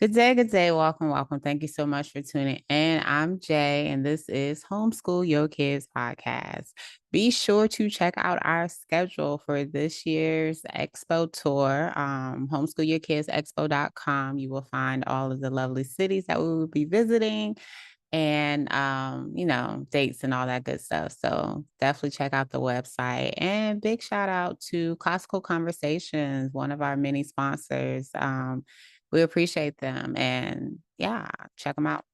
Good day, good day. Welcome, welcome. Thank you so much for tuning in. I'm Jay, and this is Homeschool Yo Kids podcast. Be sure to check out our schedule for this year's Expo tour, homeschoolyourkidsexpo.com. You will find all of the lovely cities that we will be visiting and dates and all that good stuff. So definitely check out the website. And big shout out to Classical Conversations, one of our many sponsors. We appreciate them, and yeah, check them out.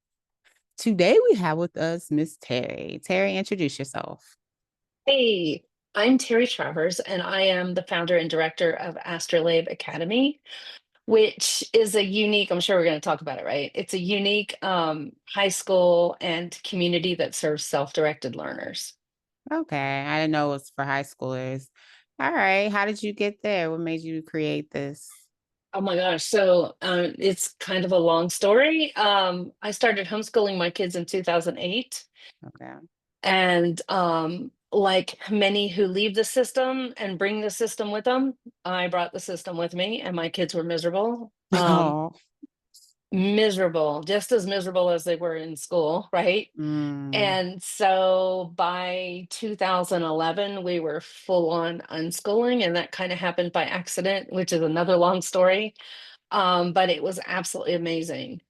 Today we have with us Miss Terry. Terry, introduce yourself. Hey, I'm Terry Travers, and I am the founder and director of Astrolabe Academy, which is a unique, I'm sure we're going to talk about it, right? It's a unique high school and community that serves self-directed learners. Okay, I didn't know it was for high schoolers. All right, how did you get there? What made you create this? Oh my gosh, so it's kind of a long story. I started homeschooling my kids in 2008. Okay. And like many who leave the system and bring the system with them, I brought the system with me, and my kids were miserable. Oh. Miserable, just as miserable as they were in school, right? Mm. And so by 2011, we were full on unschooling, and that kind of happened by accident, which is another long story. But it was absolutely amazing.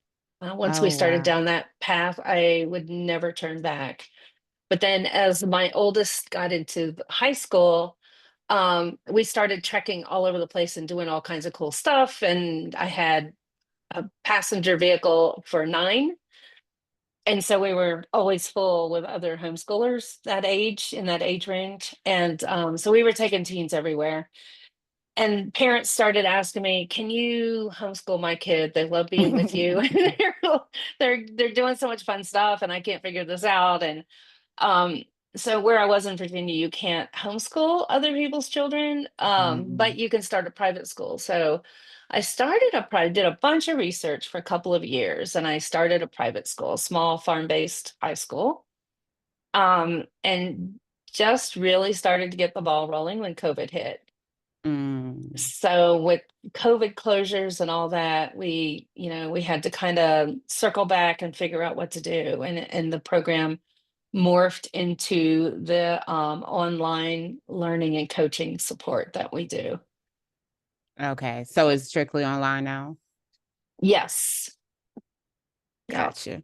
Once we Oh started wow. down that path, I would never turn back. But then as my oldest got into high school, we started trekking all over the place and doing all kinds of cool stuff. And I had a passenger vehicle for nine. And so we were always full with other homeschoolers that age, in that age range. And so we were taking teens everywhere. And parents started asking me, "Can you homeschool my kid? They love being with you. They're doing so much fun stuff, and I can't figure this out." And um, so where I was in Virginia, you can't homeschool other people's children, but Mm. you can start a private school. So I did a bunch of research for a couple of years, and I started a private school, a small farm-based high school, and just really started to get the ball rolling when COVID hit. Mm. So with COVID closures and all that, we had to kind of circle back and figure out what to do. And the program morphed into the online learning and coaching support that we do. Okay, so it's strictly online now. Yes. Yeah. Gotcha.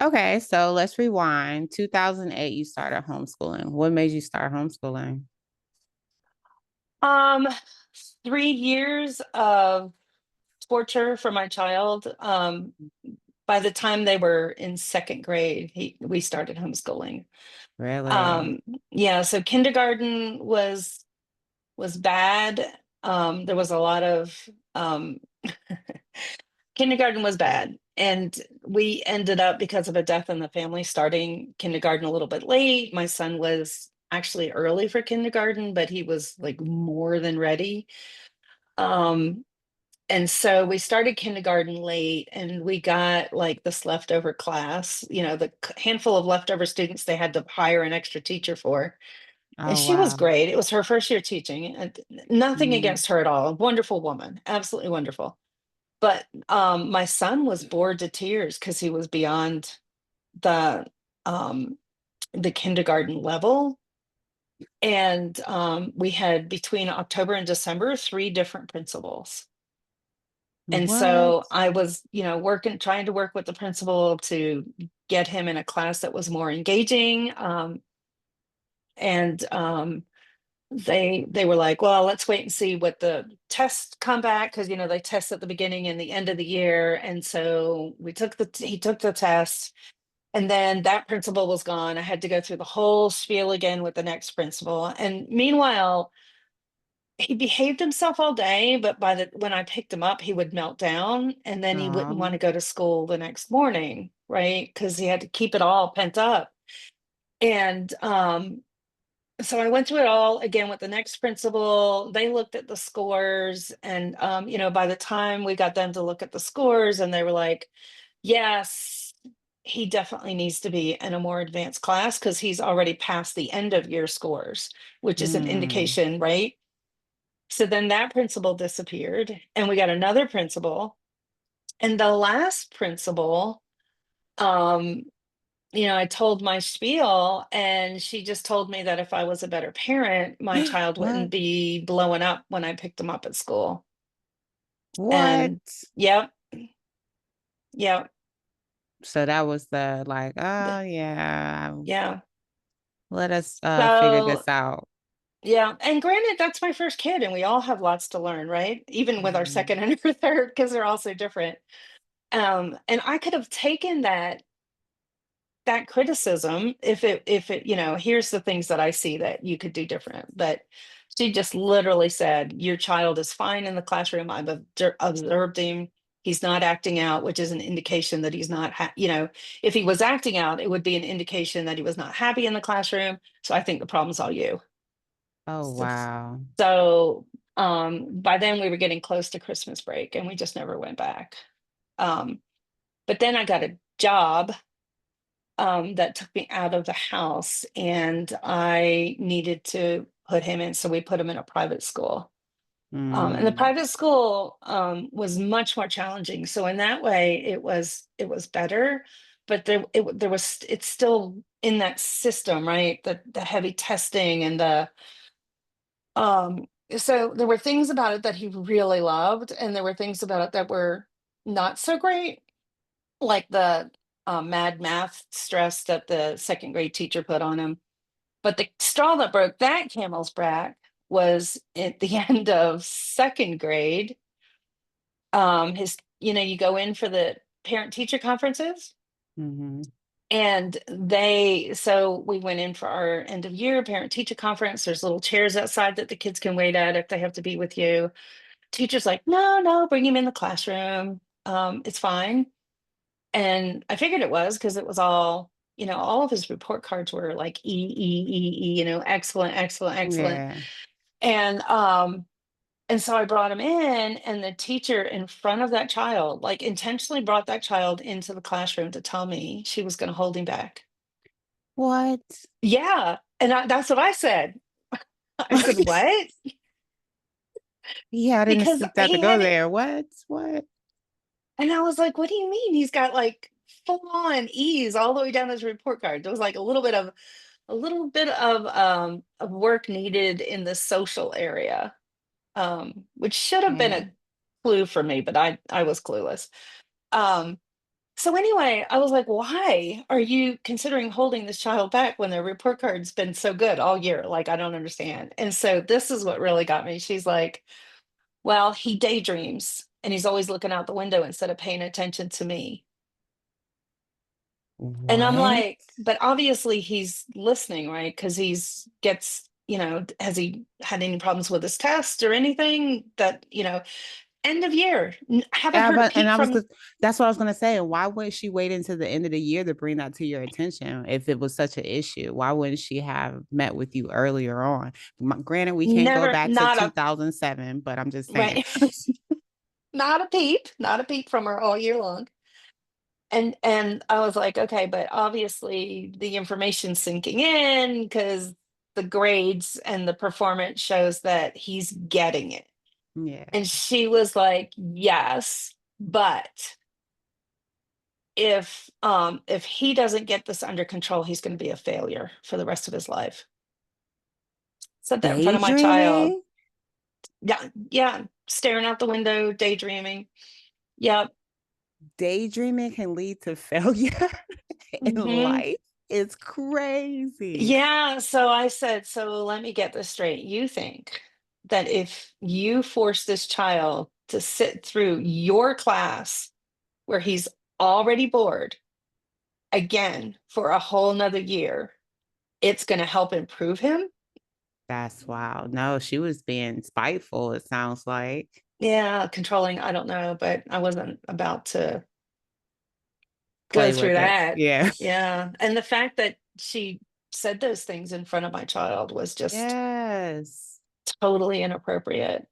Okay, so let's rewind. 2008, you started homeschooling. What made you start homeschooling? Um, 3 years of torture for my child. By the time they were in second grade, we started homeschooling. Really? Um, yeah, so kindergarten was bad. There was a lot of kindergarten was bad. And we ended up, because of a death in the family, starting kindergarten a little bit late. My son was actually early for kindergarten, but he was like more than ready. Um, and so we started kindergarten late, and we got like this leftover class, the handful of leftover students they had to hire an extra teacher for. And Oh, she was wow. great. It was her first year teaching, and nothing Mm. against her at all. A wonderful woman, absolutely wonderful. But my son was bored to tears because he was beyond the um, the kindergarten level. And we had, between October and December, three different principals. And What? so I was, trying to work with the principal to get him in a class that was more engaging. And they were like, well, let's wait and see what the tests come back, because they test at the beginning and the end of the year. And so he took the test, and then that principal was gone. I had to go through the whole spiel again with the next principal. And meanwhile, he behaved himself all day, but when I picked him up, he would melt down, and then he wouldn't want Oh. to go to school the next morning, right? Because he had to keep it all pent up. And so I went through it all again with the next principal. They looked at the scores, and by the time we got them to look at the scores, and they were like, yes, he definitely needs to be in a more advanced class because he's already past the end of year scores, which is an Mm. indication, right? So then that principal disappeared, and we got another principal. And the last principal, um, I told my spiel, and she just told me that if I was a better parent, my child What? wouldn't be blowing up when I picked him up at school. What? And yep, yep, So that was the like, th- oh yeah, yeah. let us figure So this out. yeah, and granted, that's my first kid, and we all have lots to learn, right? Even with our Mhm. second and our third, because they're all so different. And I could have taken that criticism if it, here's the things that I see that you could do different. But she just literally said, your child is fine in the classroom. I've observed him. He's not acting out, which is an indication that he's not, if he was acting out, it would be an indication that he was not happy in the classroom. So I think the problem's all you. Oh So, wow. so by then we were getting close to Christmas break, and we just never went back. Um, but then I got a job that took me out of the house, and I needed to put him in. So we put him in a private school. And the Mm, private school was much more challenging. So in that way, it was better, but it's still in that system, right? The heavy testing and the so there were things about it that he really loved, and there were things about it that were not so great, like the mad math stress that the second grade teacher put on him. But the straw that broke that camel's back was at the end of second grade. You go in for the parent teacher conferences, mhm. and so we went in for our end of year parent teacher conference. There's little chairs outside that the kids can wait at if they have to be with you. Teacher's like, no, no, bring him in the classroom. It's fine. And I figured it was, because it was all of his report cards were like excellent, excellent, excellent. Yeah. And so I brought him in, and the teacher in front of that child, like, intentionally brought that child into the classroom to tell me she was going to hold him back. What? Yeah. And that's what I said. I said, what? Yeah, I didn't Because expect that to he go had it. there. What? What? And I was like, what do you mean? He's got like full on E's all the way down his report card. There was like a little bit of work needed in the social area, which should have been a Man. clue for me, but I was clueless. Um, so anyway, I was like, why are you considering holding this child back when their report card's been so good all year? Like, I don't understand. And so this is what really got me. She's like, well, he daydreams, and he's always looking out the window instead of paying attention to me. And I'm What? like, but obviously he's listening, right? Because has he had any problems with his test or anything that, end of year? Haven't heard a And peep I was from. that's what I was gonna say. Why wouldn't she wait until the end of the year to bring that to your attention if it was such an issue? Why wouldn't she have met with you earlier on? Granted, we can't go Never, back to not a, 2007, but I'm just saying. right. Not a peep from her all year long. And I was like, okay, but obviously the information's sinking in, because the grades and the performance shows that he's getting it. Yeah, And she was like, yes, but if he doesn't get this under control, he's going to be a failure for the rest of his life. Said that in front of my child. daydreaming. Yeah, yeah, staring out the window, daydreaming. Yep. Daydreaming can lead to failure in Hmm. life. It's crazy. Yeah, so I said, so let me get this straight. You think that if you force this child to sit through your class where he's already bored again for a whole nother year, it's going to help improve him? That's wild. No, she was being spiteful, it sounds like. Yeah, controlling, I don't know, but I wasn't about to go Play through with it. that. Yeah. Yeah. And the fact that she said those things in front of my child was just Yes. totally inappropriate.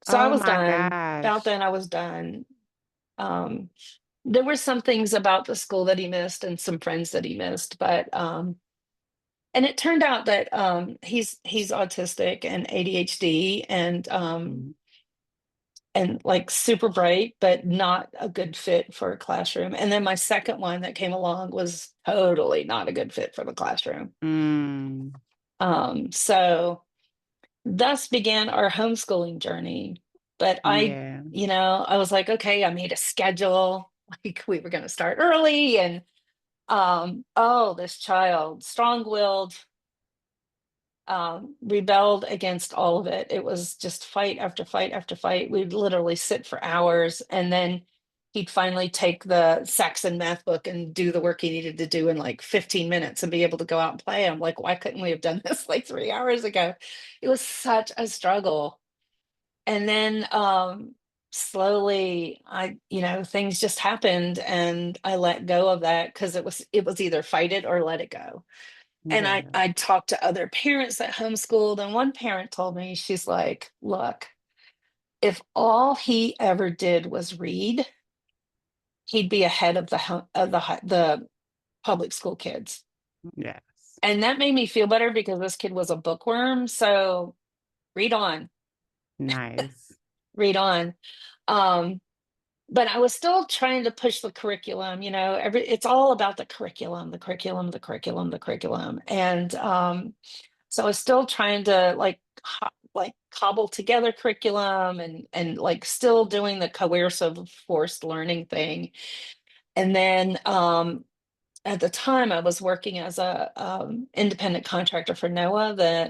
So I Oh was my done. About gosh. then I was done. Um, there were some things about the school that he missed and some friends that he missed, but and it turned out that he's autistic and ADHD, and Mhm. and like super bright, but not a good fit for a classroom. And then my second one that came along was totally not a good fit for the classroom. Mm, So thus began our homeschooling journey. But yeah. I was like, okay, I made a schedule. Like we were going to start early, and oh, this child, strong-willed, rebelled against all of it. It was just fight after fight after fight. We'd literally sit for hours, and then he'd finally take the Saxon math book and do the work he needed to do in like 15 minutes and be able to go out and play. I'm like, why couldn't we have done this like 3 hours ago? It was such a struggle. And then slowly things just happened, and I let go of that because it was either fight it or let it go. And I Yeah. I talked to other parents that homeschooled, and one parent told me, she's like, look, if all he ever did was read, he'd be ahead of the public school kids. Yes. And that made me feel better because this kid was a bookworm. So read on, Nice. read on. Um, but I was still trying to push the curriculum, it's all about the curriculum, the curriculum, the curriculum, the curriculum. And so I was still trying to like cobble together curriculum, and like still doing the coercive forced learning thing. And then at the time I was working as a independent contractor for NOAA, the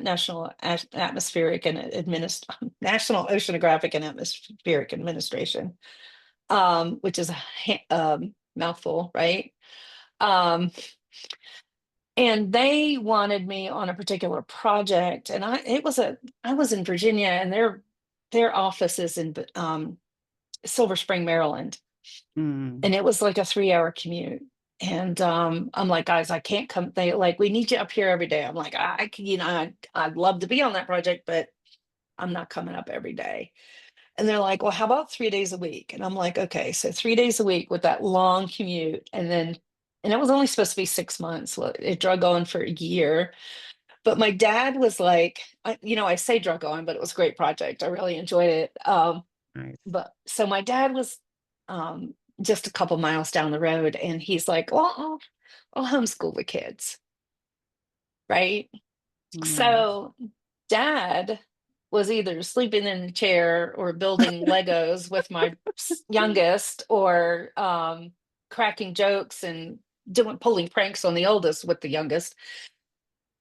Atmospheric and National Oceanographic and Atmospheric Administration, which is a mouthful, right? Um, and they wanted me on a particular project, and I was in Virginia, and their office is in Silver Spring, Maryland, Mm, and it was like a 3-hour commute. And I'm like, guys, I can't come. They like, we need you up here every day. I'm like, I can, I'd love to be on that project, but I'm not coming up every day. And they're like, well, how about 3 days a week? And I'm like, okay, so 3 days a week with that long commute. And it was only supposed to be 6 months. Well, it drug on for a year. But my dad was like, I say drug on, but it was a great project. I really enjoyed it. nice. But so my dad was um, just a couple miles down the road, and he's like, well, I'll homeschool the kids. Right. Nice. So dad was either sleeping in the chair or building Legos with my youngest, or cracking jokes and doing pulling pranks on the oldest with the youngest.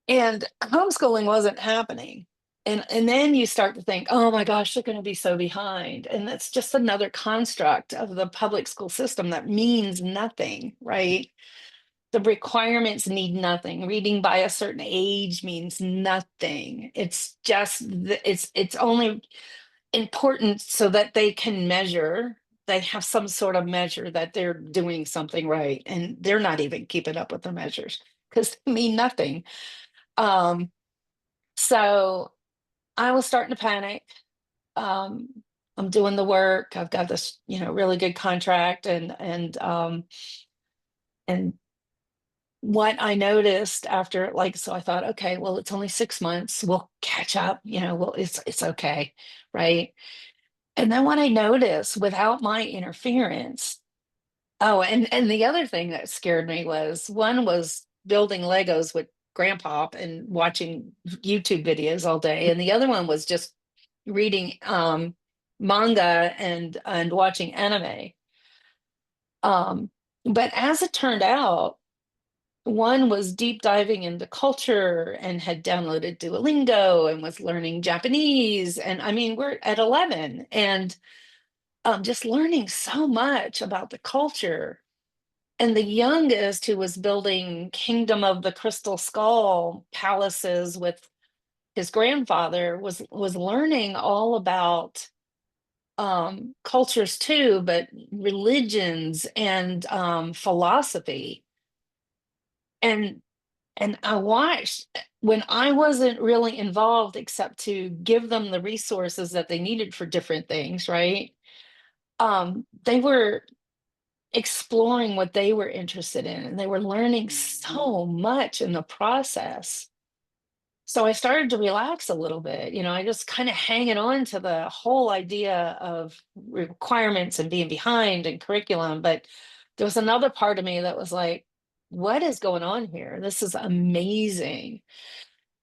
And homeschooling wasn't happening. And then you start to think, oh my gosh, they're going to be so behind. And that's just another construct of the public school system that means nothing, right? The requirements need nothing. Reading by a certain age means nothing. It's just it's only important so that they can measure. They have some sort of measure that they're doing something right, and they're not even keeping up with the measures because they mean nothing. Um, so I was starting to panic. Um, I'm doing the work. I've got this, really good contract, and what I noticed after, like, so I thought, okay, well, it's only 6 months. We'll catch up, well, it's okay, right? And then what I noticed without my interference, oh, and the other thing that scared me was building Legos with grandpa and watching YouTube videos all day, and the other one was just reading manga and watching anime. Um, but as it turned out, one was deep diving into culture and had downloaded Duolingo and was learning Japanese. And I mean, we're at 11, and just learning so much about the culture. And the youngest, who was building Kingdom of the Crystal Skull palaces with his grandfather, was learning all about cultures too, but religions and philosophy. And I watched when I wasn't really involved except to give them the resources that they needed for different things, right? They were exploring what they were interested in, and they were learning Mhm. so much in the process. So I started to relax a little bit. I just kind of hanging on to the whole idea of requirements and being behind and curriculum. But there was another part of me that was like, what is going on here? This is amazing.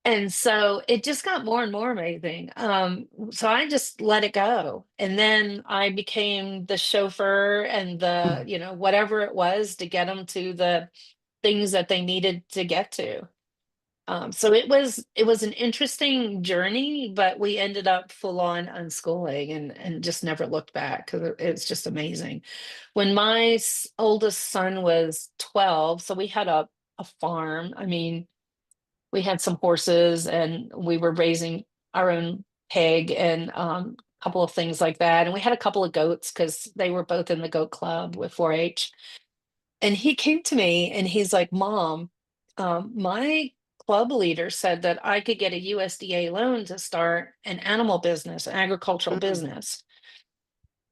And so it just got more and more amazing. So I just let it go. And then I became the chauffeur and the, whatever it was to get them to the things that they needed to get to. So it was an interesting journey, but we ended up full on unschooling and just never looked back because it's just amazing. When my oldest son was 12, so we had a farm. I mean, we had some horses and we were raising our own pig and a couple of things like that. And we had a couple of goats because they were both in the goat club with 4-H. And he came to me and he's like, Mom, my club leader said that I could get a USDA loan to start an animal business, an agricultural Mm. business.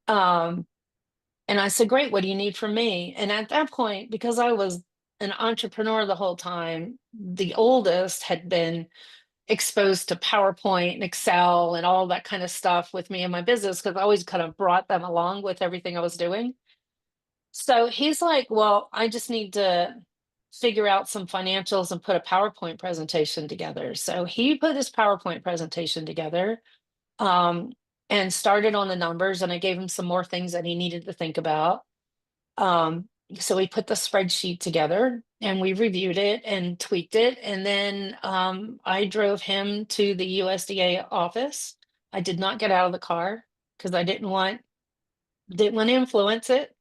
Um, and I said, Great, what do you need from me? And at that point, because I was an entrepreneur the whole time, the oldest had been exposed to PowerPoint and Excel and all that kind of stuff with me in my business because I always kind of brought them along with everything I was doing. So he's like, Well, I just need to figure out some financials and put a PowerPoint presentation together. So he put his PowerPoint presentation together, um, and started on the numbers, and I gave him some more things that he needed to think about. Um, so we put the spreadsheet together and we reviewed it and tweaked it. And then I drove him to the USDA office. I did not get out of the car because I didn't want to influence it.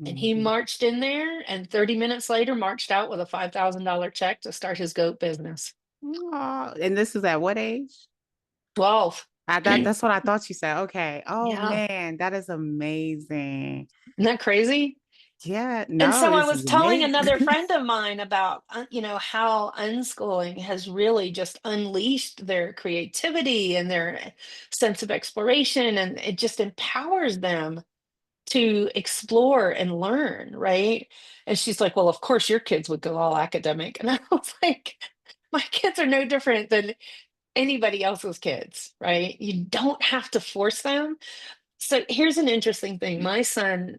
And he Mhm. marched in there and 30 minutes later marched out with a $5,000 check to start his goat business. Aw, and this is at what age? 12. That's what I thought you said. Okay. Oh Yeah. man, that is amazing. Isn't that crazy? Yeah, And no, so I this was is telling amazing. another friend of mine about, how unschooling has really just unleashed their creativity and their sense of exploration, and it just empowers them to explore and learn, right? And she's like, Well, of course your kids would go all academic. And I was like, My kids are no different than anybody else's kids, right? You don't have to force them. So here's an interesting thing. My son,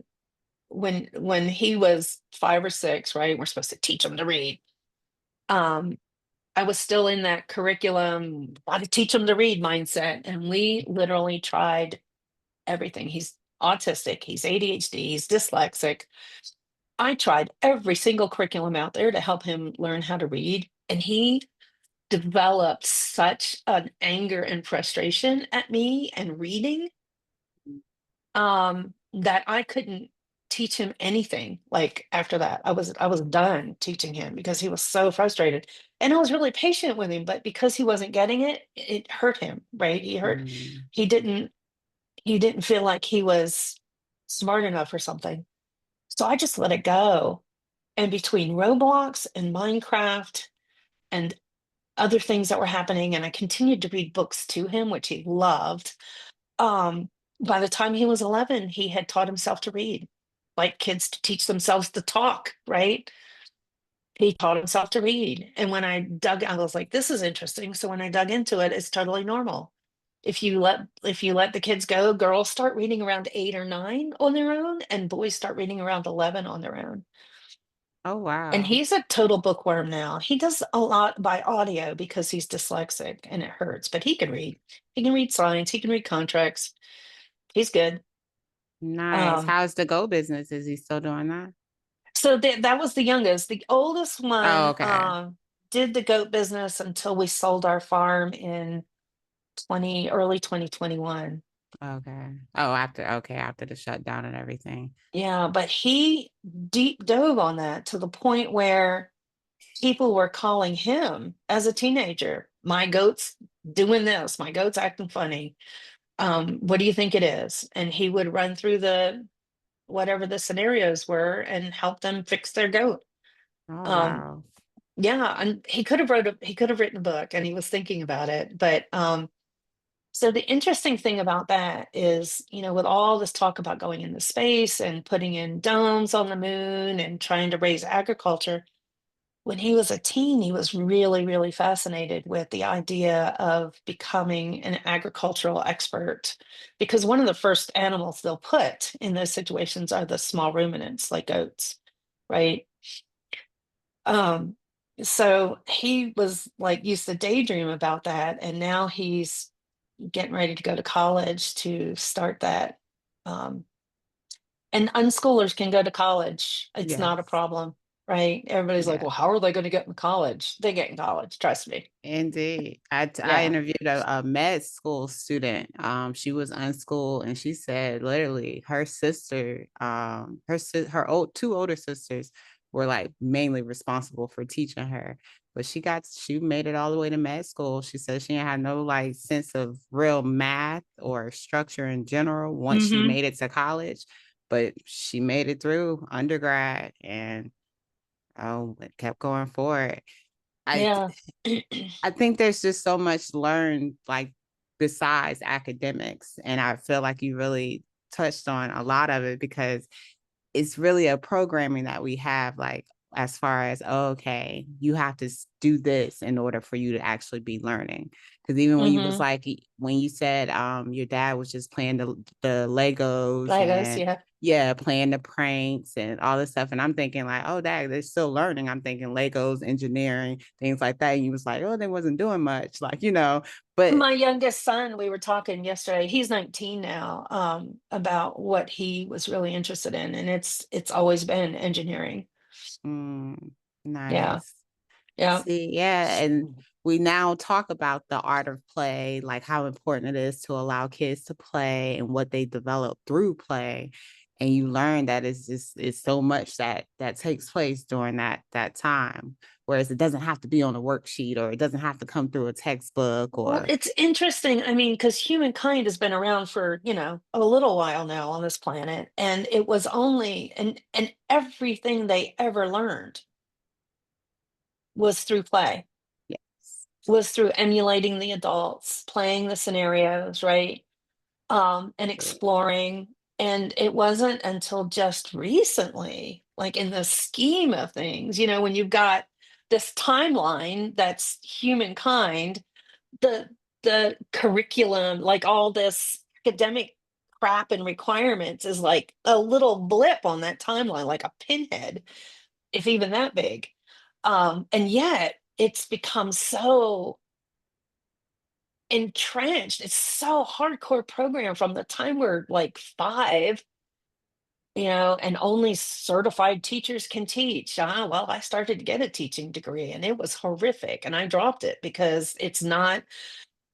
when he was 5 or 6, right? We're supposed to teach him to read. Um, I was still in that curriculum, got to teach him to read mindset. And we literally tried everything. He's autistic, he's ADHD, he's dyslexic. I tried every single curriculum out there to help him learn how to read. And he developed such an anger and frustration at me and reading, that I couldn't teach him anything. Like after that, I was done teaching him because he was so frustrated. And I was really patient with him, but because he wasn't getting it, it hurt him, right? Mm. He didn't he didn't feel like he was smart enough or something. So I just let it go. And between Roblox and Minecraft and other things that were happening, and I continued to read books to him, which he loved. Um, by the time he was 11, he had taught himself to read, like kids to teach themselves to talk, right? He taught himself to read. And when I was like, this is interesting. So when I dug into it, it's totally normal. If you let the kids go, girls start reading around 8 or 9 on their own, and boys start reading around 11 on their own. Oh And wow. he's a total bookworm now. He does a lot by audio because he's dyslexic and it hurts, but he can read. He can read science, he can read contracts. He's good. Nice. Um, How's the Go business? Is he still doing that? so that was the youngest. The oldest Oh, one okay. did the goat business until we sold our farm in early 2021. Okay. Oh, after the shutdown and everything. Yeah, but he deep dove on that to the point where people were calling him as a teenager, my goat's doing this, my goat's acting funny. What do you think it is? And he would run through the whatever the scenarios were and help them fix their goat. Oh Um, wow. yeah, and he could have written a book, and he was thinking about it. But so the interesting thing about that is, with all this talk about going into space and putting in domes on the moon and trying to raise agriculture, when he was a teen, he was really, really fascinated with the idea of becoming an agricultural expert because one of the first animals they'll put in those situations are the small ruminants like goats, right? Um, so he was like used to daydream about that, and now he's getting ready to go to college to start that. Um, and unschoolers can go to college. It's not a Yes. problem, right? Everybody's like, Yeah. well, how are they going to get in college? They get in college, trust me. Indeed. I Yeah. interviewed a med school student. She was unschooled and she said literally her sister, her two older sisters were like mainly responsible for teaching her. But she made it all the way to med school. She said she had no like sense of real math or structure in general once she Hmm. made it to college. But she made it through undergrad and kept going forward. I Yeah. I think there's just so much learned like besides academics. And I feel like you really touched on a lot of it because it's really a programming that we have like as far as okay, you have to do this in order for you to actually be learning. Because even when you was Hmm. like when you said your dad was just playing the Legos Legos, and yeah. yeah, playing the pranks and all this stuff. And I'm thinking like, oh, dad, they're still learning. I'm thinking Legos, engineering, things like that. And you was like, oh, they wasn't doing much, like, but My youngest son, we were talking yesterday, he's 19 now, about what he was really interested in, and it's always been engineering. mm, Yeah. nice. Yeah. See, yeah, and we now talk about the art of play, like how important it is to allow kids to play and what they develop through play. And you learn that it's so much that takes place during that time. Whereas it doesn't have to be on a worksheet or it doesn't have to come through a textbook Well, or it's interesting. I mean, because humankind has been around for, a little while now on this planet, and it was only and everything they ever learned was through play, yes. was through emulating the adults, playing the scenarios, right? And exploring. And it wasn't until just recently, like in the scheme of things, when you've got this timeline that's humankind, the the curriculum, like all this academic crap and requirements is like a little blip on that timeline, like a pinhead, if even that big. And yet it's become so entrenched. It's so hardcore program from the time we're like 5, and only certified teachers can teach. Well, I started to get a teaching degree and it was horrific and I dropped it because it's not.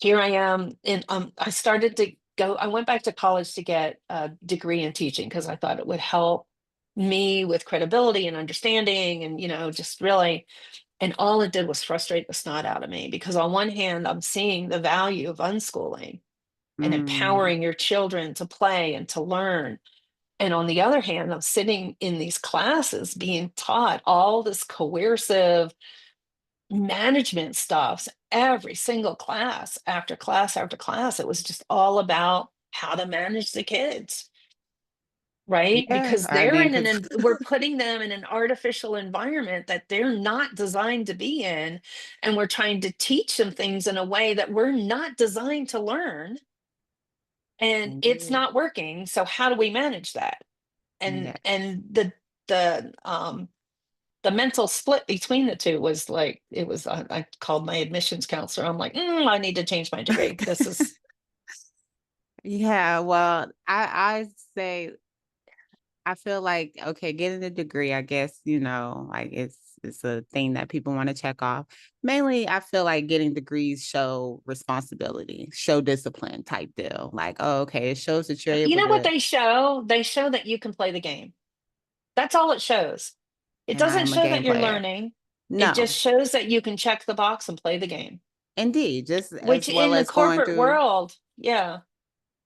Here I am in I went back to college to get a degree in teaching because I thought it would help me with credibility and understanding and just really, and all it did was frustrate the snot out of me because on one hand I'm seeing the value of unschooling and Mm, empowering your children to play and to learn. And on the other hand, I'm sitting in these classes being taught all this coercive management stuff. Every single class after class after class, it was just all about how to manage the kids, right? yeah, Because I they're mean, in because we're putting them in an artificial environment that they're not designed to be in. And we're trying to teach them things in a way that we're not designed to learn. And it's indeed, not working. So how do we manage that? And yes. the the mental split between the two was like it was I called my admissions counselor. I'm like, I need to change my degree. This is Yeah, well, I say I feel like okay, getting a degree, I guess, like it's a thing that people want to check off. Mainly, I feel like getting degrees show responsibility, show discipline type deal. Like, oh, okay, it shows that you're you able know what to, they show? They show that you can play the game. That's all it shows. It and I doesn't am a show game that you're player. learning. It just No, shows that you can check the box and play the game. indeed, just Which as well in the as going corporate through. world, yeah,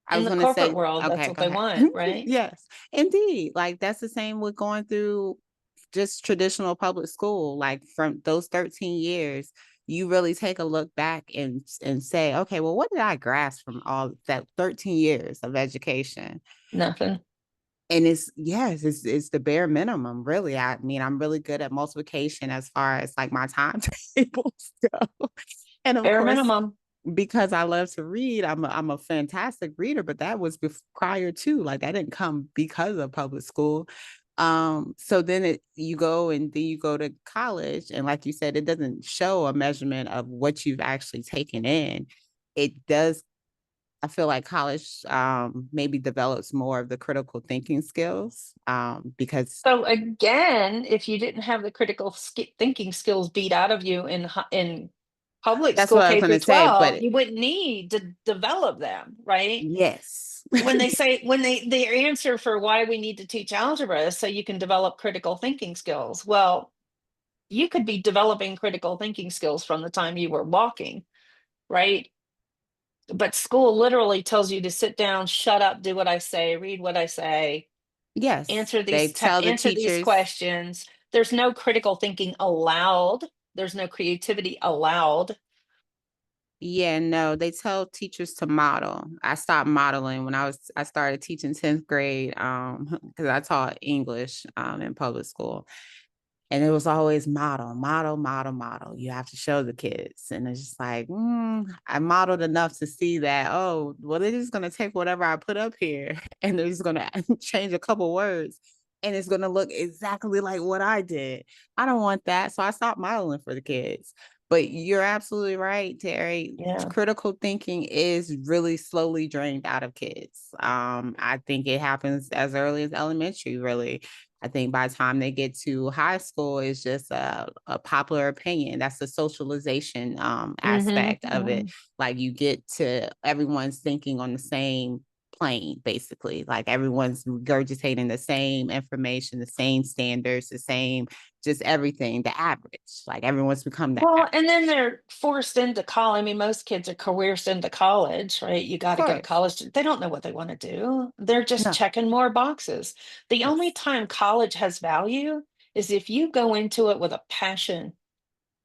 I in was the going to corporate say, world, that's okay, what go they ahead. want, right? Yes, indeed. Like that's the same with going through just traditional public school. Like from those 13 years, you really take a look back and say, okay, well, what did I grasp from all that 13 years of education? Nothing. And it's yes, it's the bare minimum, really. I mean, I'm really good at multiplication as far as like my timetables go. And of Bare course, minimum. because I love to read, I'm a fantastic reader, but that was prior to, like, that didn't come because of public school. So then you go and then you go to college, and like you said, it doesn't show a measurement of what you've actually taken in. It does. I feel like college maybe develops more of the critical thinking skills because So again, if you didn't have the critical thinking skills beat out of you in public that's school what I was K going through to say. 12, But you wouldn't need to develop them, right? yes, When they say when they answer for why we need to teach algebra is so you can develop critical thinking skills. Well, you could be developing critical thinking skills from the time you were walking, right? But school literally tells you to sit down, shut up, do what I say, read what I say, yes, they tell the answer these teachers. questions. There's no critical thinking allowed. There's no creativity allowed. Yeah, no, they tell teachers to model. I stopped modeling when I started teaching 10th grade because I taught English in public school. And it was always model, model, model, model. You have to show the kids. And it's just like, I modeled enough to see that, oh, well, they're just going to take whatever I put up here and they're just going to change a couple words and it's going to look exactly like what I did. I don't want that. So I stopped modeling for the kids. But you're absolutely right, Terry. Yeah. Critical thinking is really slowly drained out of kids. I think it happens as early as elementary, really. I think by the time they get to high school, it's just a popular opinion. That's the socialization Mm-hmm, aspect of it. mm-hmm. Like you get to everyone's thinking on the same plane, basically. Like everyone's regurgitating the same information, the same standards, the same, just everything, the average. Like everyone's become the Well, average. and then they're forced into college. I mean, most kids are coerced into college, right? You Of got to go to course. college. They don't know what they want to do. They're just No. checking more boxes. The only Yes. time college has value is if you go into it with a passion,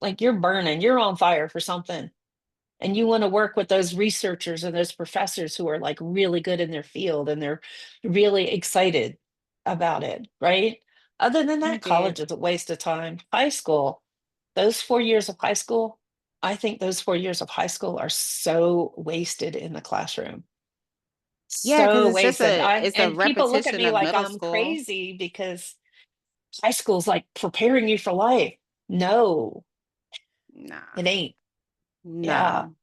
like you're burning, you're on fire for something, and you want to work with those researchers and those professors who are like really good in their field and they're really excited about it, right? Other than I that, get. college is a waste of time. High school, those 4 years of high school, I think those 4 years of high school are so wasted in the classroom. Yeah, because So it's just wasted. it's a And people look at repetition me of like middle I'm school. crazy because high school's like preparing you for life. No, Nah, it ain't. Yeah. no.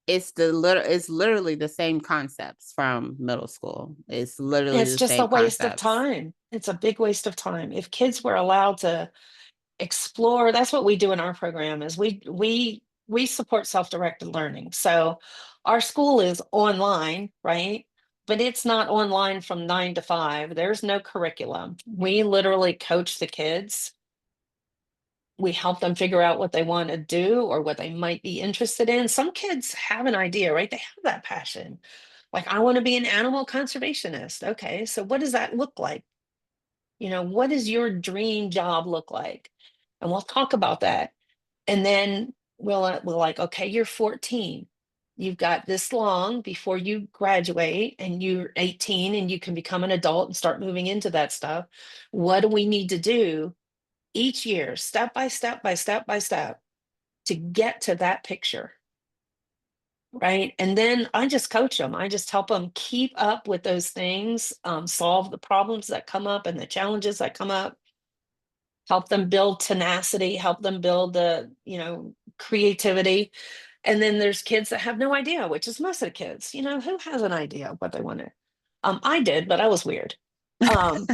It's literally the same concepts from middle school. It's literally It's the just a same waste of concepts. time. It's a big waste of time. If kids were allowed to explore, that's what we do in our program is we support self-directed learning. So our school is online, right? But it's not online from 9 to 5. There's no curriculum. We literally coach the kids. We help them figure out what they want to do or what they might be interested in. Some kids have an idea, right? They have that passion. Like, I want to be an animal conservationist. Okay, so what does that look like? What does your dream job look like? And we'll talk about that. And then we'll like, okay, you're 14. You've got this long before you graduate, and you're 18 and you can become an adult and start moving into that stuff. What do we need to do each year, step by step by step by step, to get to that picture? Right. And then I just coach them. I just help them keep up with those things, solve the problems that come up and the challenges that come up, help them build tenacity, help them build the, creativity. And then there's kids that have no idea, which is most of the kids. Who has an idea what they want to? I did, but I was weird. Um,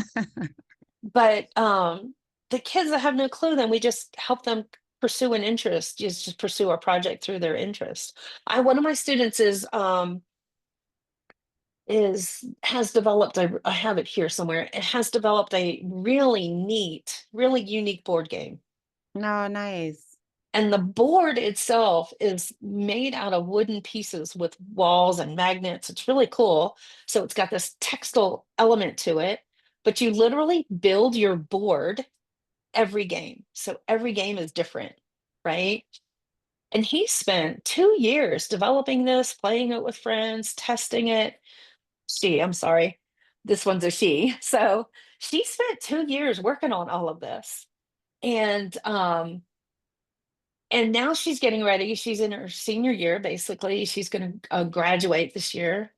but the kids that have no clue, then we just help them pursue an interest, just pursue a project through their interest. I One of my students is has developed I have it here somewhere. It has developed a really neat, really unique board game. No, nice. And the board itself is made out of wooden pieces with walls and magnets. It's really cool. So it's got this textile element to it, but you literally build your board every game. So every game is different, right? And he spent 2 years developing this, playing it with friends, testing it. I'm sorry. this one's a she. So she spent 2 years working on all of this. And now she's getting ready. She's in her senior year, basically. She's going to graduate this year.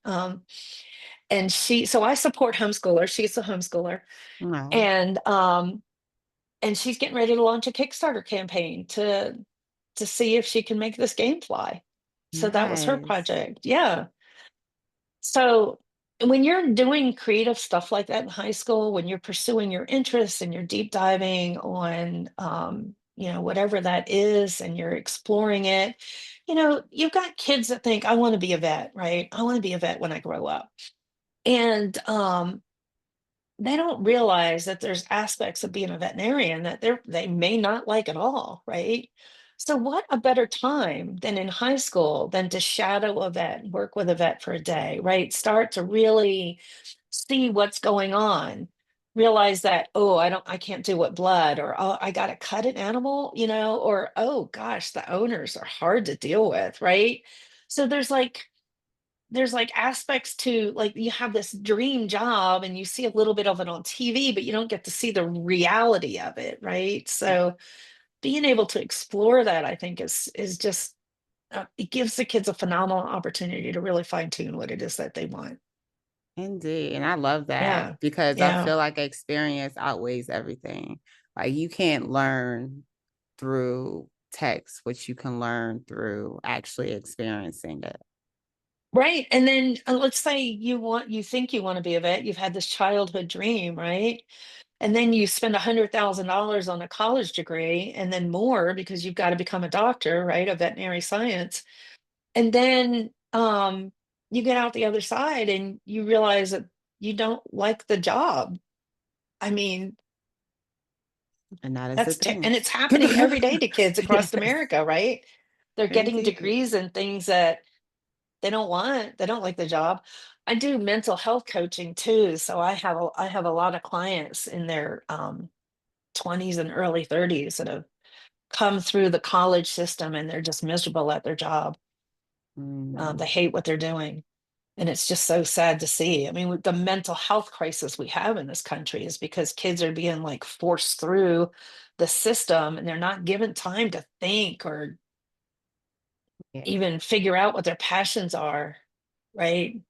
And so I support homeschoolers. She's a homeschooler. No. And and she's getting ready to launch a Kickstarter campaign to see if she can make this game fly. So that was her Nice. project. Yeah. So when you're doing creative stuff like that in high school, when you're pursuing your interests and you're deep diving on, whatever that is, and you're exploring it, you've got kids that think, I want to be a vet, right? I want to be a vet when I grow up. And they don't realize that there's aspects of being a veterinarian that they may not like at all, right? So what a better time than in high school than to shadow a vet and work with a vet for a day, right? Start to really see what's going on. Realize that, oh, I can't do what blood, or oh, I gotta cut an animal, or oh gosh, the owners are hard to deal with, right? So there's aspects to, like, you have this dream job and you see a little bit of it on TV, but you don't get to see the reality of it, right? So being able to explore that, I think, is just it gives the kids a phenomenal opportunity to really fine tune what it is that they want. Indeed. And I love that Yeah. because I Yeah. feel like experience outweighs everything. Like you can't learn through text what you can learn through actually experiencing it. Right. And then let's say you think you want to be a vet, you've had this childhood dream, right? And then you spend $100,000 on a college degree and then more because you've got to become a doctor, right? A veterinary science. And then you get out the other side and you realize that you don't like the job. I mean, And that is the and thing. it's happening every day to kids across Yes, America, right? They're getting indeed. degrees in things that they don't want. They don't like the job. I do mental health coaching too, so I have a lot of clients in their 20s and early 30s that have come through the college system and they're just miserable at their job. They Mm, hate what they're doing. And it's just so sad to see. I mean, with the mental health crisis we have in this country is because kids are being like forced through the system and they're not given time to think or yeah. even figure out what their passions are, right?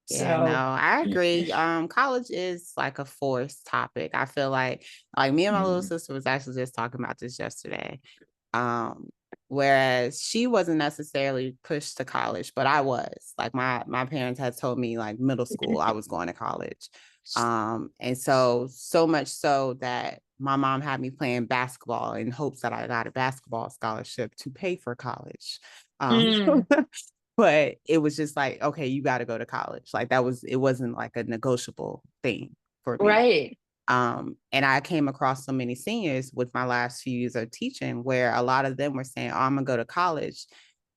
Yeah, no, So, I agree. College is like a forced topic. I feel like me and my little mm, sister was actually just talking about this yesterday. Um, whereas she wasn't necessarily pushed to college, but I was. Like my parents had told me like middle school I was going to college. And so much so that my mom had me playing basketball in hopes that I got a basketball scholarship to pay for college. mm, But it was just like, okay, you got to go to college. Like it wasn't like a negotiable thing for me. right. And I came across so many seniors with my last few years of teaching where a lot of them were saying, oh, I'm gonna go to college.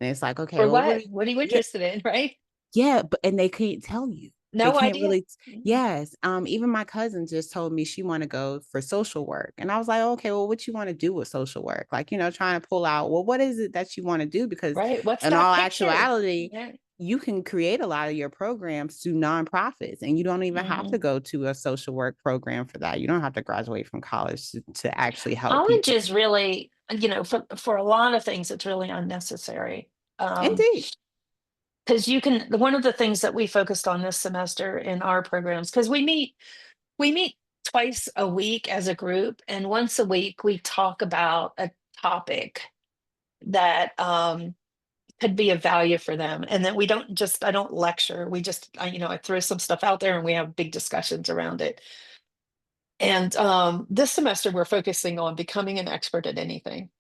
And it's like, okay, For well, what? What are you yeah, interested in, right? yeah, but and they can't tell you. They No can't idea. really, yes. Even my cousin just told me she want to go for social work. And I was like, okay, well, what you want to do with social work? Like, trying to pull out, well, what is it that you want to do? Because Right. What's in that all picture? actuality, Yeah. you can create a lot of your programs through nonprofits and you don't even have to Mhm. go to a social work program for that. You don't have to graduate from college to actually help College people. is really, for a lot of things, it's really unnecessary. Indeed. Because one of the things that we focused on this semester in our programs, because we meet twice a week as a group, and once a week we talk about a topic that could be of value for them. And then I don't lecture. I throw some stuff out there and we have big discussions around it. And this semester we're focusing on becoming an expert at anything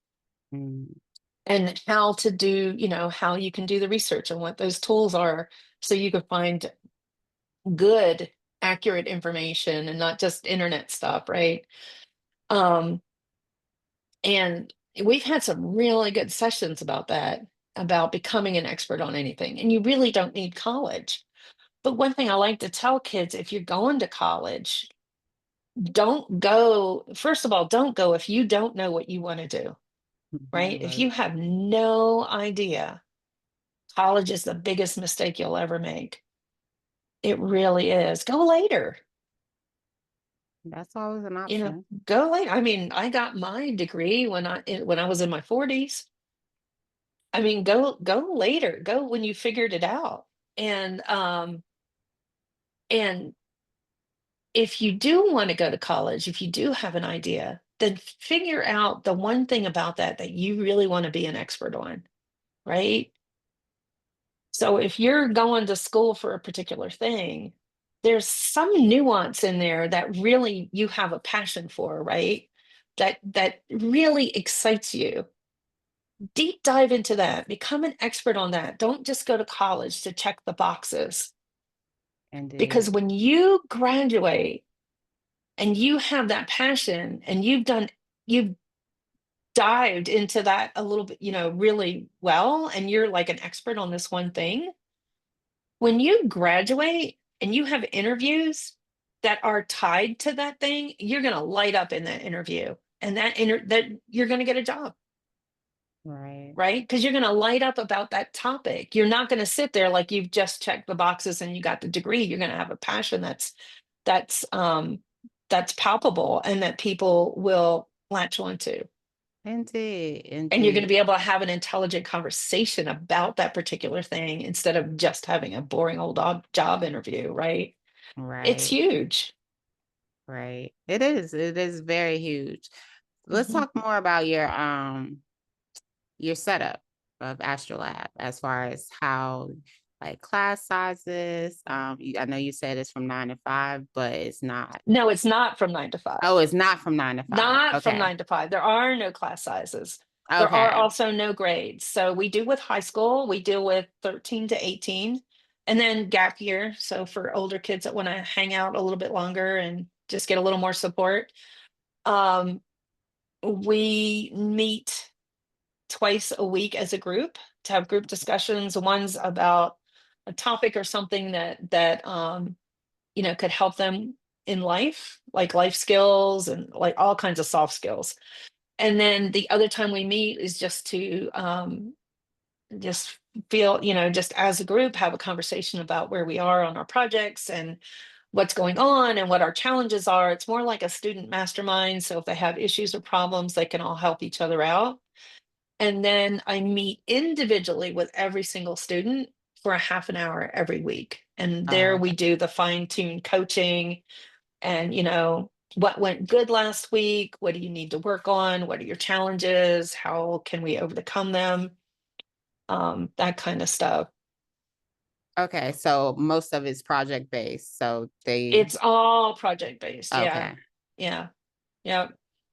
Mm, and how you can do the research and what those tools are so you can find good, accurate information and not just internet stuff, right? Um, and we've had some really good sessions about that, about becoming an expert on anything. And you really don't need college. But one thing I like to tell kids, if you're going to college, don't go, first of all, don't go if you don't know what you want to do, I right? If love you have no idea, college is the biggest mistake you'll ever make. It really is. Go later. That's always an You know, option. go later. I mean, I got my degree when I was in my 40s. I mean, go later. Go when you figured it out. And if you do want to go to college, if you do have an idea, then figure out the one thing about that that you really want to be an expert on, right? So if you're going to school for a particular thing, there's some nuance in there that really you have a passion for, right? That really excites you. Deep dive into that, become an expert on that. Don't just go to college to check the boxes. Because Indeed. when you graduate and you have that passion and you've dived into that a little bit, really well, and you're like an expert on this one thing, when you graduate and you have interviews that are tied to that thing, you're going to light up in that interview, and that you're going to get a job, Right. right? Because you're going to light up about that topic. You're not going to sit there like you've just checked the boxes and you got the degree. You're going to have a passion that's um that's palpable and that people will latch onto. Indeed. And you're going to Indeed. be able to have an intelligent conversation about that particular thing instead of just having a boring old job interview, right? It's Right. huge. Right. It is. It is very huge. Let's Mhm. talk more about your setup of Astrolab as far as how like class sizes. I know you said it's from 9 to 5, but it's not. No, it's not from 9 to 5. Oh, it's not from 9 to 5. Not from Okay. 9 to 5. There are no class sizes. There are Okay. also no grades. So we do with high school, we deal with 13 to 18, and then gap year. So for older kids that want to hang out a little bit longer and just get a little more support, um, we meet twice a week as a group to have group discussions. One's about a topic or something that could help them in life, like life skills and like all kinds of soft skills. And then the other time we meet is just to just just as a group, have a conversation about where we are on our projects and what's going on and what our challenges are. It's more like a student mastermind. So if they have issues or problems, they can all help each other out. And then I meet individually with every single student for a half an hour every week. And Oh, there we okay. do the fine tuned coaching and, what went good last week? What do you need to work on? What are your challenges? How can we overcome them? That kind of stuff. Okay. So most of it's project based. So they It's all project based. Yeah. okay. Yeah. Yeah.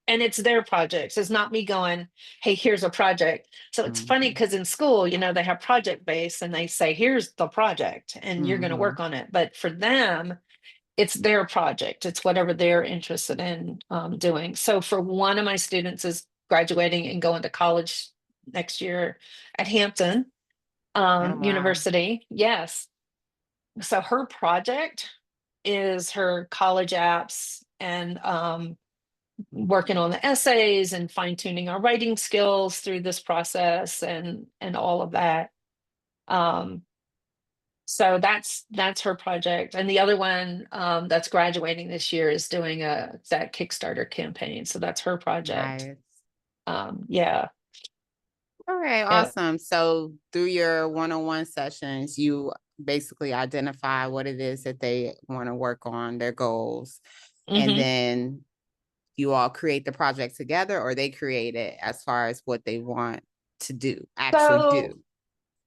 And it's their projects. It's not me going, hey, here's a project. So it's funny Hmm. because in school, they have project based and they say, here's the project and you're going to Hmm. work on it. But for them, it's their project. It's whatever they're interested in doing. So for one of my students is graduating and going to college next year at Hampton Oh wow. University. Yes. So her project is her college apps and working on the essays and fine tuning our writing skills through this process and all of that. Um, so that's her project, and the other one that's graduating this year is doing that Kickstarter campaign. So that's her project. Nice. Yeah, All right, yeah. awesome. So through your one-on-one sessions, you basically identify what it is that they want to work on, their goals, and hmm then you all create the project together or they create it as far as what they want to do, actually So do.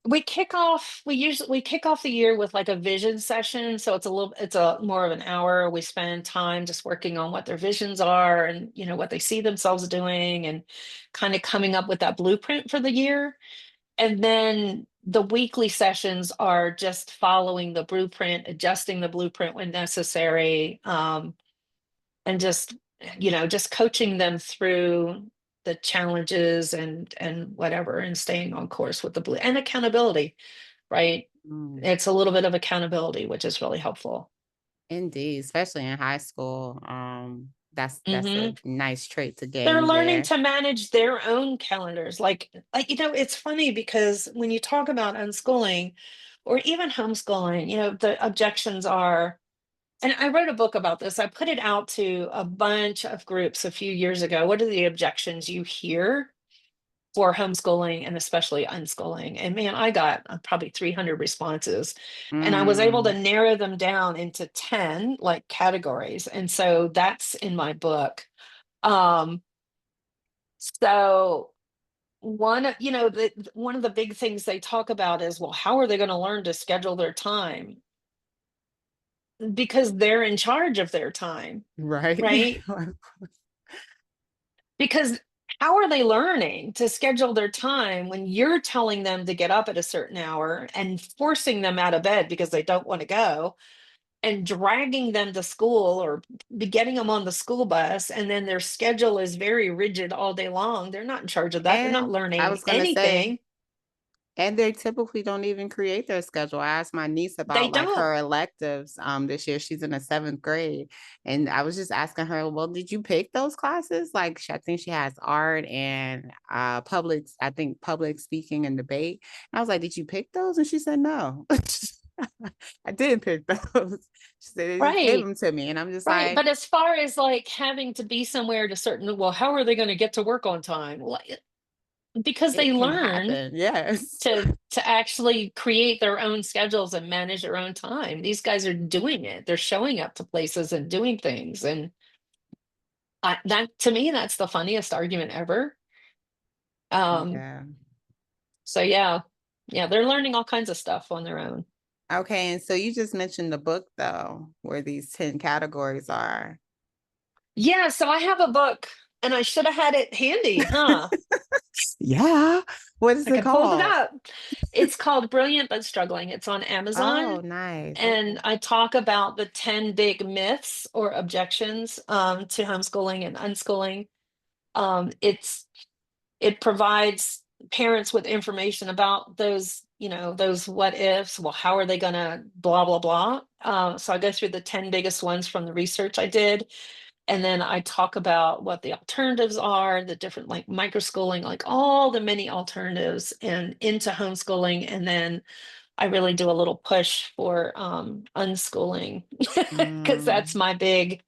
we kick off the year with like a vision session. So it's a more of an hour. We spend time just working on what their visions are and what they see themselves doing and kind of coming up with that blueprint for the year. And then the weekly sessions are just following the blueprint, adjusting the blueprint when necessary, and just coaching them through the challenges and whatever, and staying on course with the blue and accountability, right? Mm, It's a little bit of accountability, which is really helpful. indeed, especially in high school. That's hmm a nice trait to They're gain learning there. to manage their own calendars. Like it's funny because when you talk about unschooling, or even homeschooling, the objections are, and I wrote a book about this. I put it out to a bunch of groups a few years ago. What are the objections you hear for homeschooling and especially unschooling? And man, I got probably 300 responses, and I was able to Mm, narrow them down into 10 like categories. And so that's in my book. Um, so one of the big things they talk about is, well, how are they going to learn to schedule their time? Because they're in charge of their time, right. right? Because how are they learning to schedule their time when you're telling them to get up at a certain hour and forcing them out of bed because they don't want to go, and dragging them to school or getting them on the school bus, and then their schedule is very rigid all day long? They're not in charge of that. They're not And I learning was gonna say, anything. and they typically don't even create their schedule. I asked my niece They about like don't. her electives this year. She's in the seventh grade. And I was just asking her, well, did you pick those classes? Like I think she has art and I think public speaking and debate. And I was like, did you pick those? And she said no. I didn't pick those. She said they just gave Right. them to me. And I'm just Right. like, But as far as like having to be somewhere to certain, well, how are they going to get to work on time? Because they it can learn happen. Yes. to actually create their own schedules and manage their own time. These guys are doing it. They're showing up to places and doing things. And that, to me, that's the funniest argument ever. Um, Yeah. so yeah, yeah, they're learning all kinds of stuff on their own. Okay, and so you just mentioned the book though, where these 10 categories are. Yeah, so I have a book, and I should have had it handy, huh? Yeah. What is I it could hold it called? up. It's called Brilliant But Struggling. It's on Oh, Amazon. nice. And Okay. I talk about the 10 big myths or objections to homeschooling and unschooling. It provides parents with information about those what ifs. Well, how are they going to blah, blah, blah. So I go through the 10 biggest ones from the research I did. And then I talk about what the alternatives are, the different like microschooling, like all the many alternatives and into homeschooling. And then I really do a little push for unschooling because that's Mm, my big,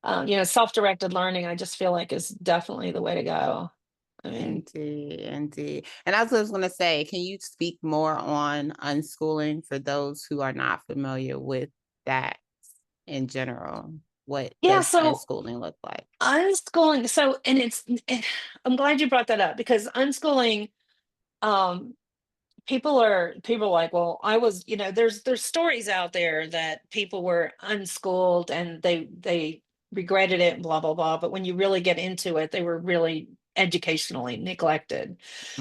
self-directed learning. I just feel like is definitely the way to go. I mean, indeed, indeed. And I was just going to say, can you speak more on unschooling for those who are not familiar with that in general? What yeah. does So unschooling look like? unschooling. So, and I'm glad you brought that up because unschooling. Um, people are like, well, I was, there's stories out there that people were unschooled and they regretted it and blah blah blah, but when you really get into it, they were really educationally neglected.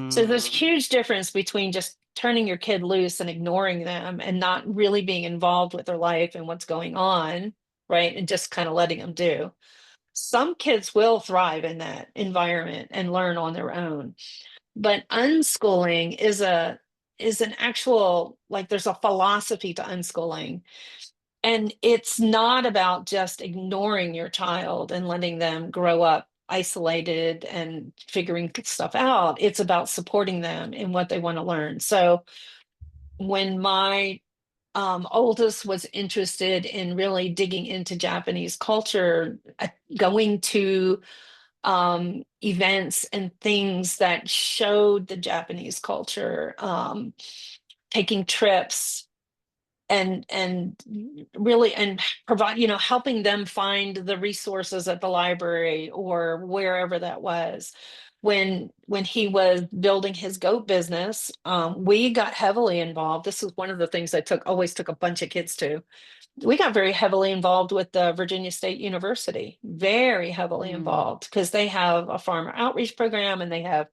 So there's Mm, huge difference between just turning your kid loose and ignoring them and not really being involved with their life and what's going on, right, and just kind of letting them do. Some kids will thrive in that environment and learn on their own, but unschooling is an actual, like, there's a philosophy to unschooling, and it's not about just ignoring your child and letting them grow up isolated and figuring stuff out. It's about supporting them in what they want to learn. So when my oldest was interested in really digging into Japanese culture, going to events and things that showed the Japanese culture, taking trips and really and provide, helping them find the resources at the library or wherever that was. When he was building his goat business, we got heavily involved. This is one of the things I always took a bunch of kids to. We got very heavily involved with the Virginia State University, very heavily mm, involved because they have a farmer outreach program and they have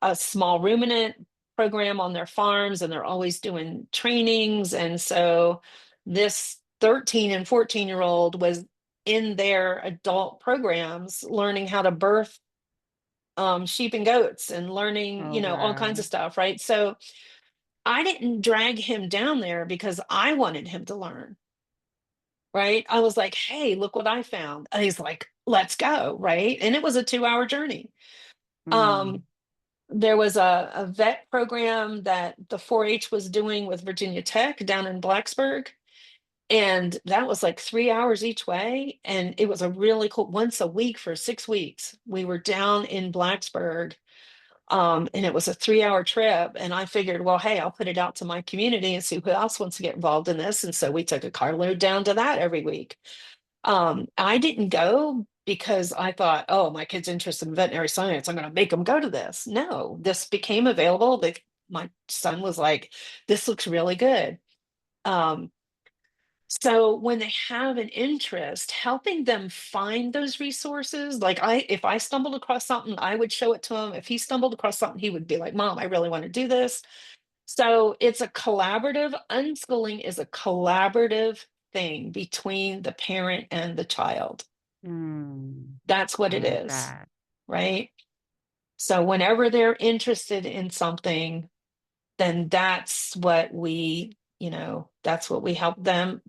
a small ruminant program on their farms, and they're always doing trainings. And so this 13 and 14-year-old was in their adult programs learning how to birth sheep and goats and learning, oh, all kinds wow. of stuff, right? So I didn't drag him down there because I wanted him to learn. Right. I was like, hey, look what I found. And he's like, let's go. Right. And it was a 2-hour journey. Mm, Um, There was a vet program that the 4-H was doing with Virginia Tech down in Blacksburg. And that was like 3 hours each way. And it was a really cool, once a week for 6 weeks. We were down in Blacksburg, and it was a 3 hour trip. And I figured, well, hey, I'll put it out to my community and see who else wants to get involved in this. And so we took a carload down to that every week. I didn't go because I thought, oh, my kid's interested in veterinary science, I'm going to make them go to this. No, this became available. My son was like, this looks really good. Um, so when they have an interest, helping them find those resources, like if I stumbled across something, I would show it to him. If he stumbled across something, he would be like, Mom, I really want to do this. So it's a collaborative, unschooling is a collaborative thing between the parent and the child. Mm, That's what I it like is, that. right? So whenever they're interested in something, then that's what we help them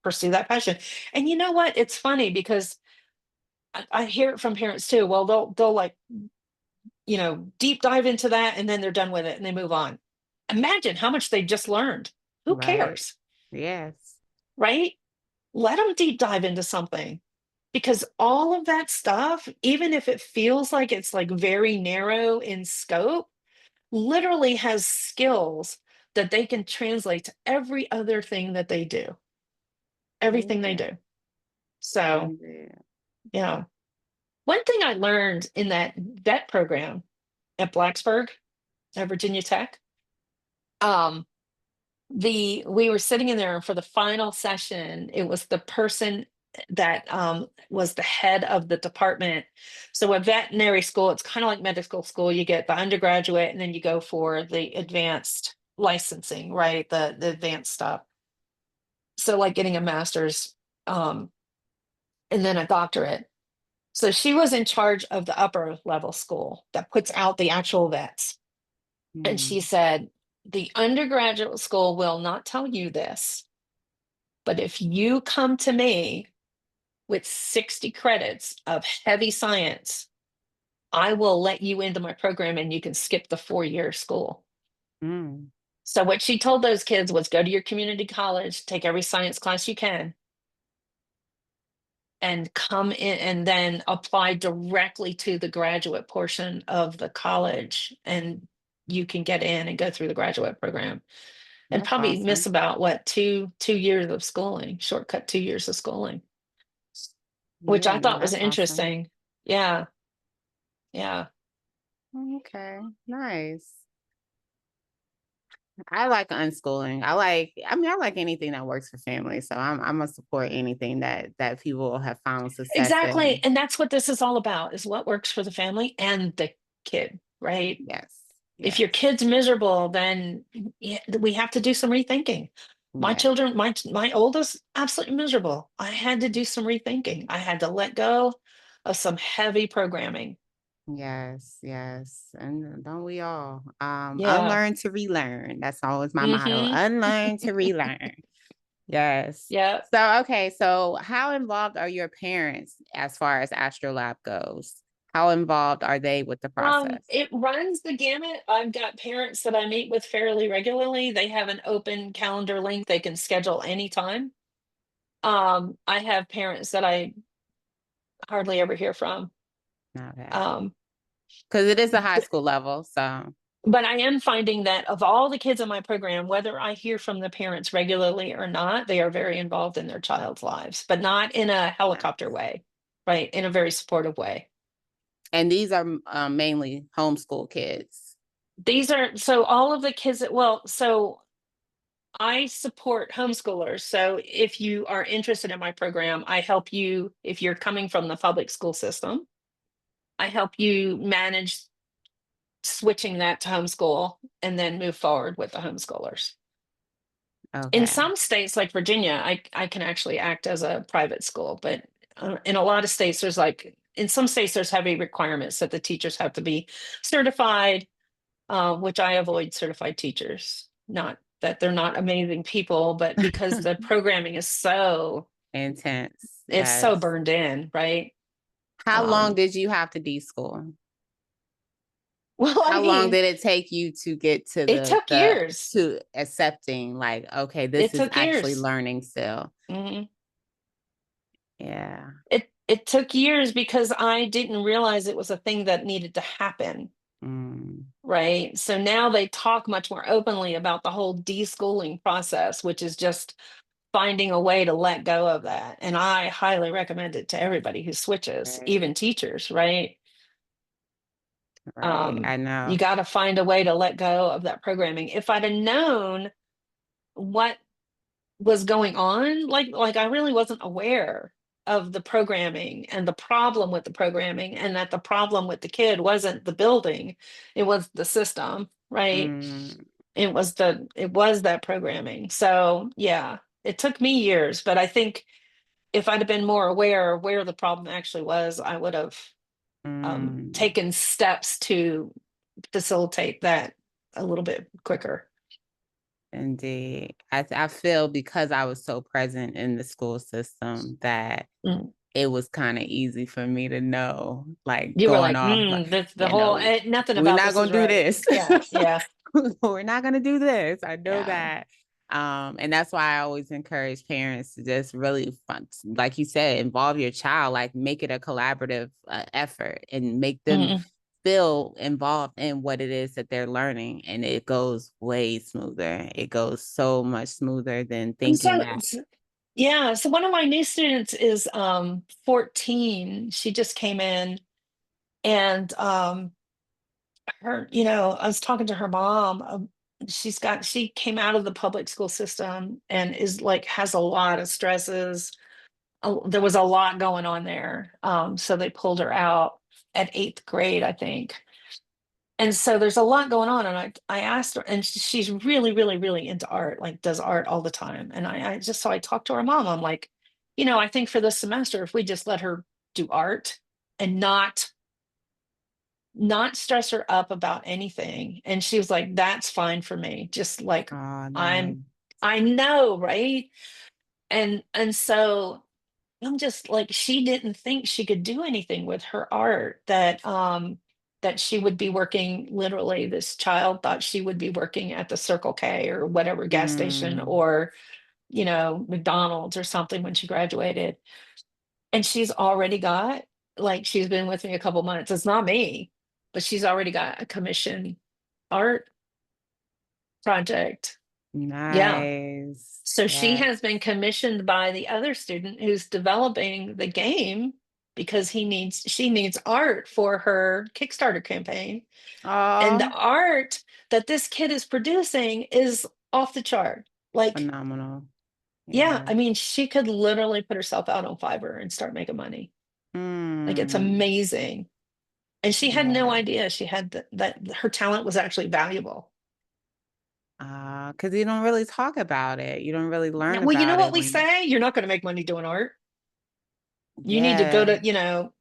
pursue that passion. And you know what? It's funny because I hear it from parents too. Well, they'll like, deep dive into that and then they're done with it and they move on. Imagine how much they just learned. Who Right. cares? Yes. Right? Let them deep dive into something because all of that stuff, even if it feels like it's like very narrow in scope, literally has skills that they can translate to every other thing that they do, everything they Yeah. do. So, Indeed. yeah. One thing I learned in that vet program at Blacksburg at Virginia Tech, um, we were sitting in there for the final session. It was the person that was the head of the department. So a veterinary school, it's kind of like medical school. You get the undergraduate and then you go for the advanced licensing, right? The advanced stuff. So like getting a master's, um, and then a doctorate. So she was in charge of the upper level school that puts out the actual vets. And she Mm, said, the undergraduate school will not tell you this, but if you come to me with 60 credits of heavy science, I will let you into my program and you can skip the 4 year school. mm. So, what she told those kids was go to your community college, take every science class you can, and come in and then apply directly to the graduate portion of the college. And you can get in and go through the graduate program and That's probably miss awesome. about what two years of schooling, shortcut 2 years of schooling, which Yeah, I no, thought was that's awesome. interesting. Yeah, yeah, Okay, nice. I like unschooling. I like anything that works for families. So I'm gonna support anything that people have found success exactly. in. And that's what this is all about, is what works for the family and the kid, right? Yes. If your Yes. kid's miserable, then we have to do some rethinking. My Yes. children, my oldest, absolutely miserable. I had to do some rethinking. I had to let go of some heavy programming. Yes, yes. And don't we all? Yeah. Unlearn to relearn. That's always my motto. Mm-hmm. Unlearn to relearn. Yes. Yeah. So how involved are your parents as far as Astrolab goes? How involved are they with the process? It runs the gamut. I've got parents that I meet with fairly regularly. They have an open calendar link they can schedule anytime. I have parents that I hardly ever hear from. Okay. Um, Because it is a high school level. So but I am finding that of all the kids in my program, whether I hear from the parents regularly or not, they are very involved in their child's lives, but not in a helicopter nice. way, right? In a very supportive way. And these are mainly homeschool kids. These are so all of the kids that, well, so I support homeschoolers. So if you are interested in my program, I help you if you're coming from the public school system. I help you manage switching that to homeschool and then move forward with the homeschoolers. In Okay. some states like Virginia, I can actually act as a private school, but in a lot of states, in some states, there's heavy requirements that the teachers have to be certified, which I avoid certified teachers. Not that they're not amazing people, but because the programming is Intense. it's so Yes. burned in, right? How long Um, did you have to deschool? Well, I How long mean, did it take you to get to it took the years. to accepting like, okay, this It is took actually years. learning still? Mhm. Yeah. It took years because I didn't realize it was a thing that needed to happen. Mm, Right. So now they talk much more openly about the whole deschooling process, which is just finding a way to let go of that. And I highly recommend it to everybody who switches, right. even teachers, right? Right. I You know. got to find a way to let go of that programming. If I'd have known what was going on, like I really wasn't aware of the programming and the problem with the programming, and that the problem with the kid wasn't the building, it was the system, right? Mm, It was that programming. So yeah, it took me years, but I think if I'd have been more aware of where the problem actually was, I would have mm. taken steps to facilitate that a little bit quicker. Indeed. I feel because I was so present in the school system that Mm. it was kind of easy for me to know, like You were going like, off, that's the you whole, know, nothing we're about not this is gonna do right. this. Yeah, yeah, We're not gonna do this. I know yeah. that. And that's why I always encourage parents to just really fun, like you said, involve your child, like make it a collaborative effort and make them Mhm. feel involved in what it is that they're learning. And it goes way smoother. It goes so much smoother than And thinking so, that. yeah, so one of my new students is 14. She just came in, and her, I was talking to her mom. She came out of the public school system and is like has a lot of stresses. There was a lot going on there. So they pulled her out at 8th grade, I think. And so there's a lot going on. And I asked her, and she's really, really, really into art, like does art all the time. And I talked to her mom. I'm like, I think for this semester, if we just let her do art and not stress her up about anything. And she was like, that's fine for me. Just like Oh I'm, no. I know, right? And so I'm just like, she didn't think she could do anything with her art, that she would be working, literally this child thought she would be working at the Circle K or whatever gas station, Mm, or McDonald's or something when she graduated. And she's already got, like, she's been with me a couple months. It's not me, but she's already got a commission art project. Yeah. nice. So she Yes. has been commissioned by the other student who's developing the game, because she needs art for her Kickstarter campaign. And the Oh, art that this kid is producing is off the chart. Like, phenomenal. yeah, Yeah. I mean, she could literally put herself out on Fiverr and start making money. Like, it's Mm, amazing. And she had no yeah. idea she had that her talent was actually valuable. Because you don't really talk about it. You don't really Yeah, learn well, you know about what it we when, say? You're not going to make money doing art. You need to go yeah. to.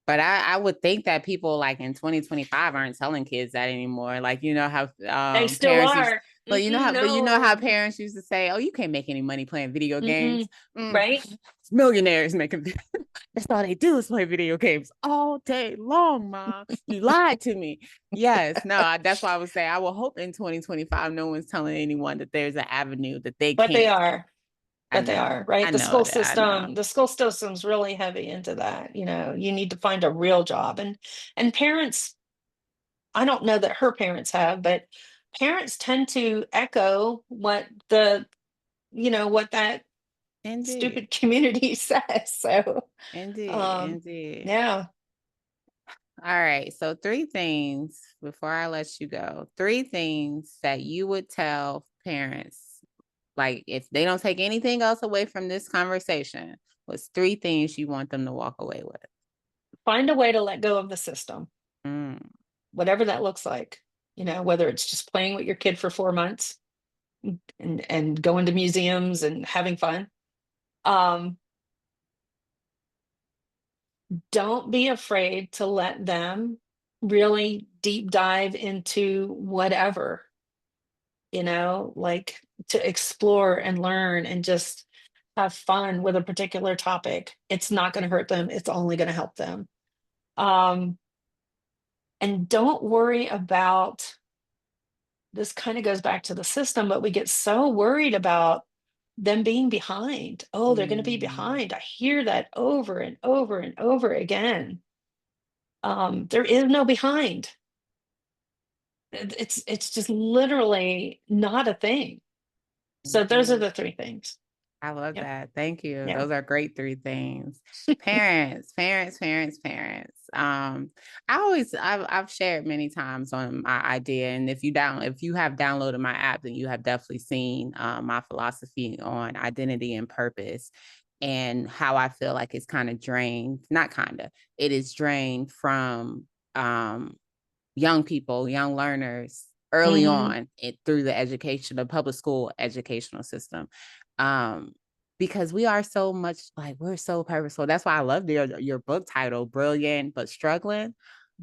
But I would think that people like in 2025 aren't telling kids that anymore. Like, you know how They still parents used, are. but you know how No. parents used to say, "Oh, you can't make any money playing video games." Mm-mm. Mm, Right? millionaires making that's all they do is play video games all day long, mom. You lied to me. Yes, no, that's why I would say I will hope in 2025 no one's telling anyone that there's an avenue that they But they can't. are. I But they know. are, right? I know that. I know. The school system's really heavy into that. You need to find a real job. And parents, I don't know that her parents have, but parents tend to echo what that Indeed. stupid community says. So, Indeed. um, Indeed. yeah. All right. So, three things before I let you go. Three things that you would tell parents, like if they don't take anything else away from this conversation, what's three things you want them to walk away with? Find a way to let go of the system, Mm, whatever that looks like. Whether it's just playing with your kid for 4 months and going to museums and having fun. Um, don't be afraid to let them really deep dive into whatever, like to explore and learn and just have fun with a particular topic. It's not going to hurt them, it's only going to help them. Um, And don't worry about, this kind of goes back to the system, but we get so worried about them being behind. Oh, they're going to be Mm, behind. I hear that over and over and over again. There is no behind. It's just literally not a thing. So those are mhm. the three things. I love Yep. that. Thank you. Yeah. Those are great three things. Parents, parents, parents, parents. I've shared many times on my idea. And if you have downloaded my app, then you have definitely seen my philosophy on identity and purpose and how I feel like it's kind of drained, not kind of, it is drained from young people, young learners early Hmm. on through the public school educational system. Um, because we are so much like we're so purposeful. That's why I love your book title, Brilliant but Struggling.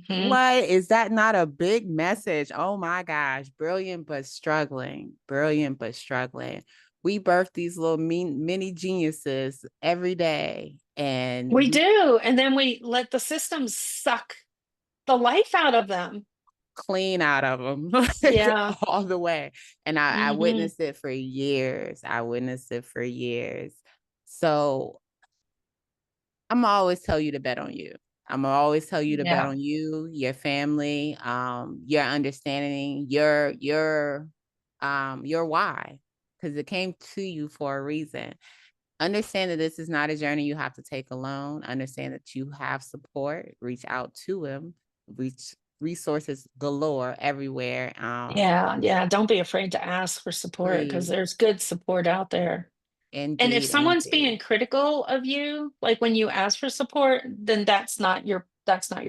Hmm. What is that not a big message? Oh my gosh, brilliant but struggling, brilliant but struggling. We birth these little mini geniuses every day, and We we do. And then we let the system suck the life out of them. clean out of them Yeah. all the way. And I Hmm. witnessed it for years. I witnessed it for years. So I'm always tell you to bet on you. I'm always tell you to bet Yeah. on you, your family, your understanding, your why, because it came to you for a reason. Understand that this is not a journey you have to take alone. Understand that you have support. Reach out to him. Reach resources galore everywhere. Yeah. Yeah. Don't be afraid to ask for support, because Please, there's good support out there. And if indeed, someone's indeed. being critical of you, like when you ask for support, then that's not your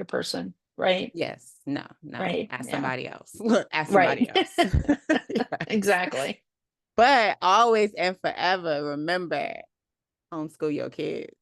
person, right? Yes, no, no. Right. Ask Yeah. somebody else. Ask Right. somebody else. Yes. Exactly. But always and forever remember, homeschool your kids.